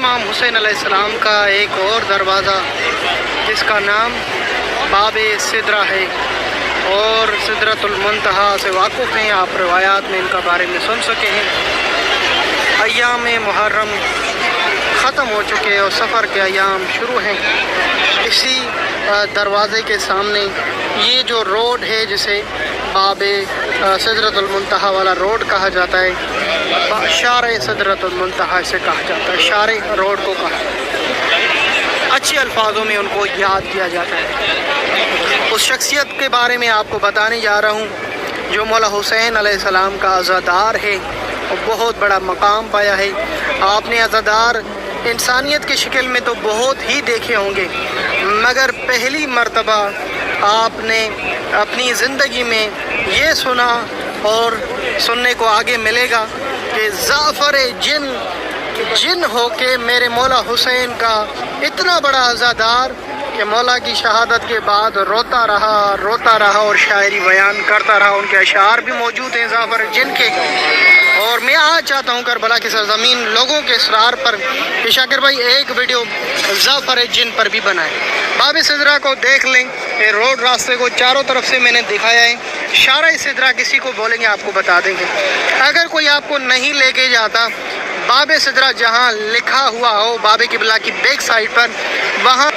इमाम हुसैन अलैहिस्सलाम का एक और दरवाज़ा जिसका नाम बाब सिदरा है और सिदरतुल मुंतहा से वाक़ुफ़ हैं आप, रवायात में इनका बारे में सुन सके हैं। अय्याम मुहर्रम ख़त्म हो चुके हैं और सफ़र के अय्याम शुरू हैं। इसी दरवाज़े के सामने ये जो रोड है जिसे बाब सिदरतुल मुंतहा वाला रोड कहा जाता है, शारे सिदरतुल मुंतहा इसे कहा जाता है, शारे रोड को कहा, अच्छे अल्फाजों में उनको याद किया जाता है। उस शख्सियत के बारे में आपको बताने जा रहा हूँ जो मौला हुसैन अलैहिस्सलाम का अज़ादार है और बहुत बड़ा मकाम पाया है। आपने अज़ादार इंसानियत की शक्ल में तो बहुत ही देखे होंगे, मगर पहली मर्तबा आपने अपनी ज़िंदगी में ये सुना और सुनने को आगे मिलेगा कि ज़ाफ़र जिन हो के मेरे मौला हुसैन का इतना बड़ा अज़ादार कि मौला की शहादत के बाद रोता रहा और शायरी बयान करता रहा। उनके अशार भी मौजूद हैं ज़ाफ़र जिन के। और मैं आज चाहता हूँ करबला की सरज़मीन लोगों के इसरार पर कि शाकिर भाई एक वीडियो ज़ाफ़र जिन पर भी बनाए। बाब सिदरा को देख लें, ये रोड रास्ते को चारों तरफ से मैंने दिखाया है। शारा सिदरा किसी को बोलेंगे आपको बता देंगे। अगर कोई आपको नहीं लेके जाता, बाब सिदरा जहाँ लिखा हुआ हो बाब किबला की बैक साइड पर, वहाँ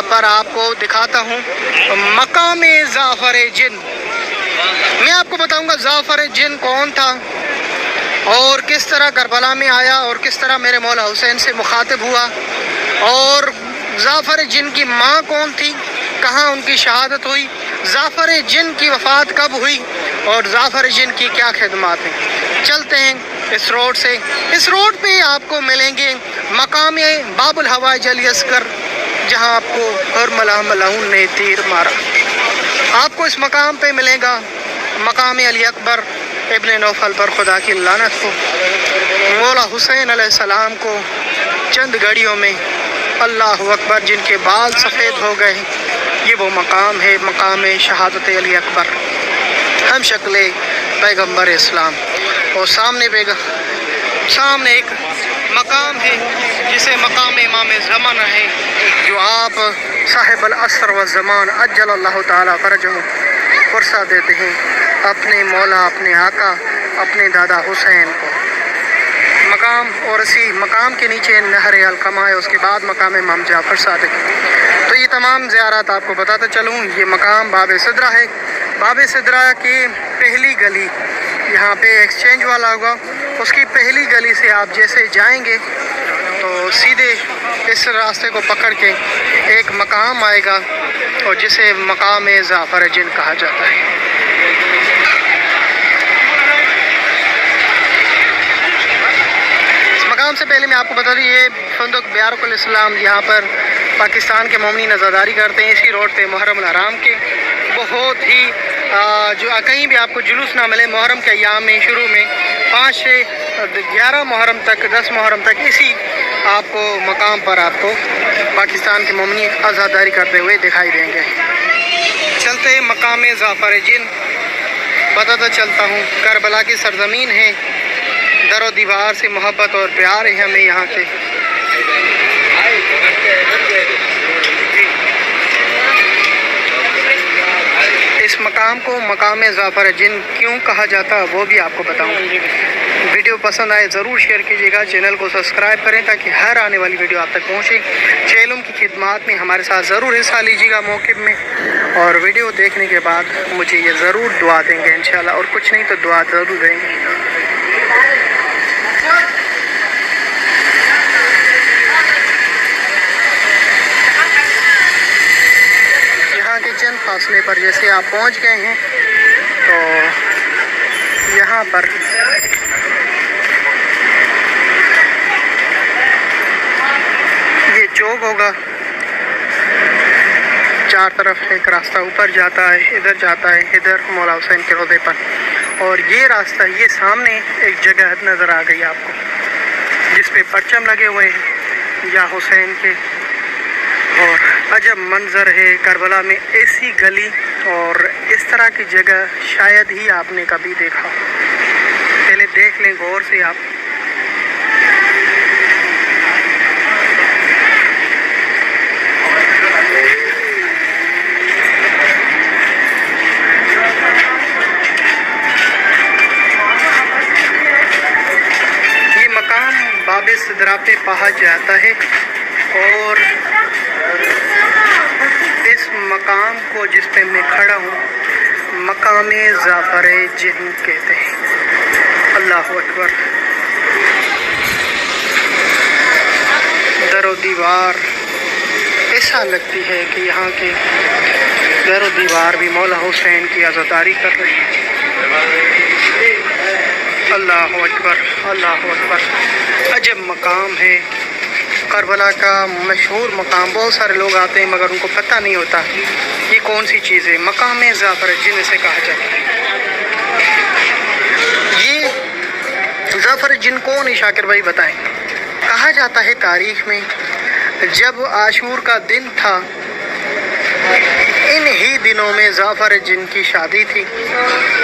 पर आपको दिखाता हूँ मकाम ज़ाफ़र जिन। मैं आपको बताऊँगा ज़ाफ़र जिन कौन था और किस तरह करबला में आया और किस तरह मेरे मौला हुसैन से मुखातिब हुआ, और ज़ाफ़र जिन की माँ कौन थी, कहाँ उनकी शहादत हुई, ज़ाफ़र जिन की वफ़ात कब हुई और ज़ाफ़र जिन की क्या खिदमत हैं। चलते हैं इस रोड से। इस रोड पे आपको मिलेंगे मकाम बाबुल हवाइज अली अस्कर, जहाँ आपको हरमला मलाउन ने तीर मारा। आपको इस मकाम पे मिलेगा मकाम अली अकबर इब्न नौफल पर खुदा की लानत को। मौला हुसैन अलैहिस्सलाम को चंद घड़ियों में अल्लाह अकबर जिनके बाल सफ़ेद हो गए, ये वो मकाम है, मकाम शहादत अली अकबर, हम शक्ल पैगम्बर इस्लाम। और सामने एक मकाम है जिसे मकाम इमाम ज़माना है, जो आप साहिबुल असर व ज़मान अज्जलल्लाहु ताला फ़रजहु फुर्सा देते हैं अपने मौला, अपने आका, अपने दादा हुसैन को। मकाम और इसी मकाम के नीचे नहर अलकमा है, उसके बाद मकाम इमाम जाफ़र सादिक। तो ये तमाम ज़ियारत आपको बताता चलूँ। ये मकाम बाब सिदरा है। बाब सिदरा की पहली गली यहाँ पे एक्सचेंज वाला होगा, उसकी पहली गली से आप जैसे जाएंगे तो सीधे इस रास्ते को पकड़ के एक मकाम आएगा और जिसे मकाम ज़ाफ़र जिन कहा जाता है। से पहले मैं आपको बता दूँ ये फंदुक बियारुल इस्लाम, यहाँ पर पाकिस्तान के मोमिन अज़ादारी करते हैं। इसी रोड पे मुहर्रम हराम के बहुत ही जो कहीं भी आपको जुलूस ना मिले, मुहर्रम के अय्याम में शुरू में 5 से 11 मुहर्रम तक, 10 मुहर्रम तक इसी आपको मकाम पर आपको पाकिस्तान के मोमिन अज़ादारी करते हुए दिखाई देंगे। चलते मकाम ज़ाफ़र जिन बताता चलता हूँ। करबला की सरज़मीन है, दरो दीवार से मोहब्बत और प्यार है हमें यहाँ से। इस मकाम को मकाम ज़ाफ़र जिन क्यों कहा जाता है वो भी आपको बताऊँ। वीडियो पसंद आए ज़रूर शेयर कीजिएगा, चैनल को सब्सक्राइब करें ताकि हर आने वाली वीडियो आप तक पहुँचे। चैलम की खिदमत में हमारे साथ ज़रूर हिस्सा लीजिएगा मौक़िफ़ में, और वीडियो देखने के बाद मुझे ये ज़रूर दुआ देंगे इंशाल्लाह, और कुछ नहीं तो दुआ ज़रूर देंगे। चंद फासले पर जैसे आप पहुंच गए हैं तो यहाँ पर ये चौक होगा, चार तरफ एक रास्ता ऊपर जाता है, इधर जाता है, इधर मौला हुसैन के रोज़े पर, और ये रास्ता, ये सामने एक जगह नज़र आ गई आपको जिस पे परचम लगे हुए हैं या हुसैन के। और अजब मंज़र है करबला में, ऐसी गली और इस तरह की जगह शायद ही आपने कभी देखा। पहले देख लें गौर से आप। बाब सिदरा पे पहुँच जाता है और इस मकाम को जिस पे मैं खड़ा हूँ मकाम जाफर जिन कहते हैं। अल्लाह अकबर। दरो दीवार ऐसा लगती है कि यहाँ के दरो दीवार भी मौला हुसैन की आज़ादारी कर रहे हैं। अल्लाह अकबर, अल्लाह अकबर। अजब मकाम है करबला का, मशहूर मकाम। बहुत सारे लोग आते हैं मगर उनको पता नहीं होता ये कौन सी चीज़ है। मकाम जाफर जिन से कहा जाता है। ये जाफर जिन कौन है शाकिर भाई बताएं। कहा जाता है तारीख में जब आशूर का दिन था इन ही दिनों में जाफर जिन की शादी थी।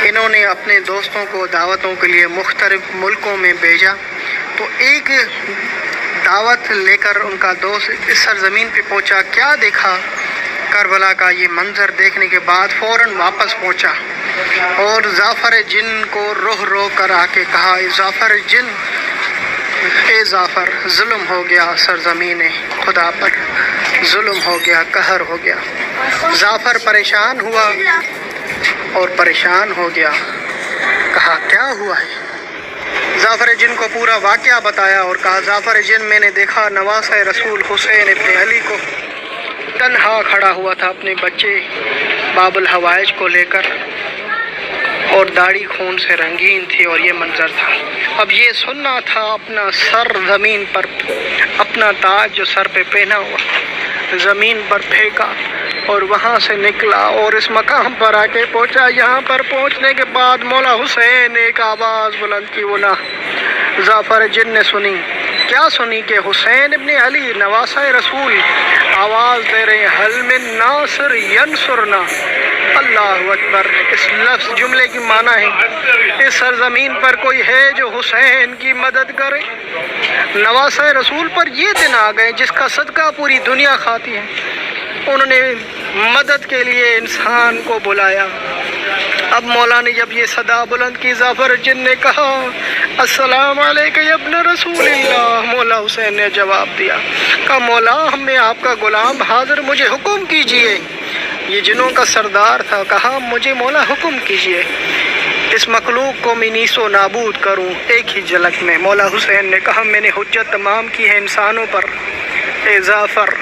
इन्होंने अपने दोस्तों को दावतों के लिए मुख्तलिफ मुल्कों में भेजा तो एक दावत लेकर उनका दोस्त इस सरजमीन पे पहुंचा। क्या देखा करबला का ये मंजर देखने के बाद फ़ौरन वापस पहुंचा और जाफर जिन को रोह रो कर आके कहा, जाफर जिन, ए जाफर, जुल्म हो गया सरजमीन खुदा पर, जुल्म हो गया, कहर हो गया। जाफर परेशान हुआ और परेशान हो गया। कहा क्या हुआ है? जाफर जिन को पूरा वाक़या बताया और कहा, जाफर जिन, मैंने देखा नवासे रसूल हुसैन इब्न अली को तन्हा खड़ा हुआ था अपने बच्चे बाबुल हवाइज को लेकर और दाढ़ी खून से रंगीन थी और ये मंजर था। अब ये सुनना था अपना सर ज़मीन पर, अपना ताज जो सर पे पहना हुआ ज़मीन पर फेंका और वहाँ से निकला और इस मकाम पर आके पहुँचा। यहाँ पर पहुँचने के बाद मौला हुसैन एक आवाज़ बुलंद की। वो ना जाफर जिन ने सुनी। क्या सुनी कि हुसैन इब्न अली नवासा रसूल आवाज़ दे रहे हैं, हल मिन नासिर यंसुरना। अल्लाह अकबर। इस लफ्ज़ जुमले की माना है इस सरजमीन पर कोई है जो हुसैन की मदद करे। नवासा रसूल पर ये दिन आ गए जिसका सदका पूरी दुनिया खाती है। उन्होंने मदद के लिए इंसान को बुलाया। अब मौला ने जब ये सदा बुलंद की, जाफर जिन ने कहा, अस्सलाम अलैका या इब्न रसूलिल्लाह। मौला हुसैन ने जवाब दिया, कहा, मौला, मैं आपका गुलाम हाजिर, मुझे हुक्म कीजिए। ये जिनों का सरदार था। कहा, मुझे मौला हुक्म कीजिए इस मखलूक को मैं नीसो नाबूद करूं एक ही झलक में। मौला हुसैन ने कहा, मैंने हुज्जत तमाम की है इंसानों पर। ए जाफर,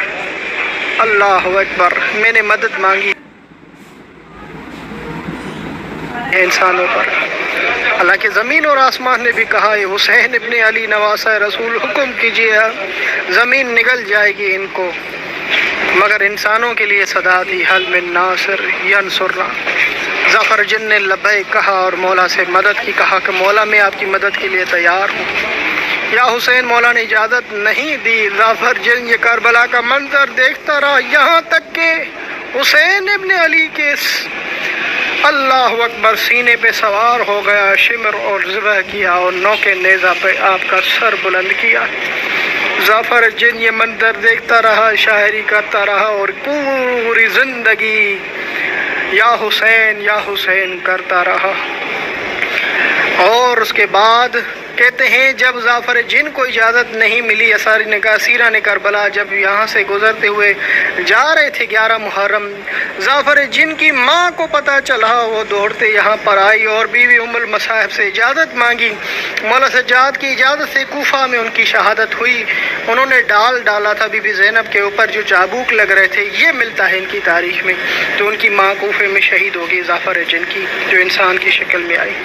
अल्लाह अकबर, मैंने मदद मांगी इंसानों पर। हालांकि ज़मीन और आसमान ने भी कहा, ये हुसैन इब्न अली नवासा रसूल, हुक्म कीजिए, ज़मीन निगल जाएगी इनको। मगर इंसानों के लिए सदा थी, हल मिन नासिर यंसुरना। जाफर जिन ने लब्बैक कहा और मौला से मदद की। कहा कि मौला, मैं आपकी मदद के लिए तैयार हूँ। या हुसैन, मौला ने इजाज़त नहीं दी। जाफर जिन ये करबला का मंजर देखता रहा यहाँ तक कि हुसैन इब्न अली के अल्लाह अकबर सीने पे सवार हो गया, शिमर और ज़िबह किया और नौके नेज़ा पे आपका सर बुलंद किया। जाफर जिन ये मंजर देखता रहा, शायरी करता रहा और पूरी ज़िंदगी या हुसैन करता रहा। और उसके बाद कहते हैं जब जाफर जिन को इजाज़त नहीं मिली, सीरा ने करबला जब यहाँ से गुजरते हुए जा रहे थे 11 मुहर्रम, जाफर जिन की माँ को पता चला, वो दौड़ते यहाँ पर आई और बीवी उम्मुल मसाहिब से इजाज़त मांगी। मौला सज्जाद की इजाज़त से कूफा में उनकी शहादत हुई। उन्होंने डाला था बीबी ज़ैनब के ऊपर जो चाबुक लग रहे थे, ये मिलता है इनकी तारीख़ में। तो उनकी माँ कूफे में शहीद हो गई जाफर जिन की, जो इंसान की शक्ल में आई।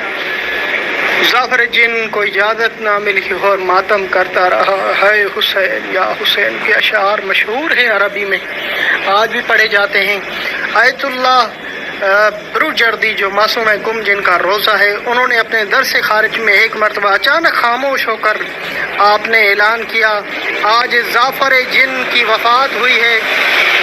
जाफर जिन को इजाज़त ना मिली और मातम करता रहा। है हुसैन या हुसैन के अशार मशहूर हैं, अरबी में आज भी पढ़े जाते हैं। आयतुल्लाह बुरुजर्दी जो मासूम गुम जिनका रोज़ा है, उन्होंने अपने दर्स खारिज में एक मरतबा अचानक खामोश होकर आपने ऐलान किया, आज जाफर जिन की वफ़ात हुई है,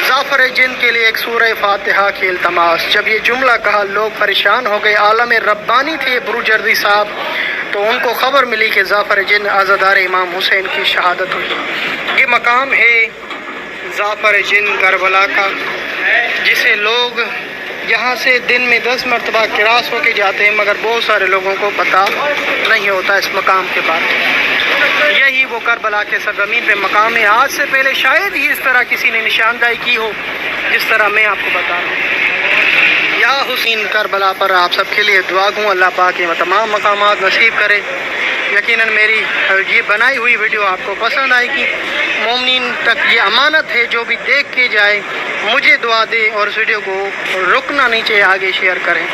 जाफर जिन के लिए एक सूरह फातिहा की इल्तमास। जब ये जुमला कहा लोग परेशान हो गए। आलम रब्बानी थे बुरुजर्दी साहब, तो उनको ख़बर मिली कि जाफर जिन आज़ादार इमाम हुसैन की शहादत हुई। ये मकाम है जाफर जिन करबला का, जिसे लोग یہاں سے دن میں 10 مرتبہ کراس ہو کے جاتے ہیں، مگر بہت سارے لوگوں کو پتہ نہیں ہوتا اس مقام کے بارے میں۔ یہی وہ کربلا کے سرزمین پہ مقام ہے۔ آج سے پہلے شاید ہی اس طرح کسی نے نشاندہی کی ہو جس طرح میں آپ کو بتا رہا ہوں۔ یا حسین کربلا پر آپ سب کے لیے دعا گوں، اللہ پاک یہ تمام مقامات نصیب کرے۔ یقیناً میری یہ بنائی ہوئی ویڈیو آپ کو پسند آئے گی۔ مومنین تک یہ امانت ہے، جو بھی دیکھ کے جائے مجھے دعا دے اور اس ویڈیو کو رکنا نہیں چاہیے، آگے شیئر کریں۔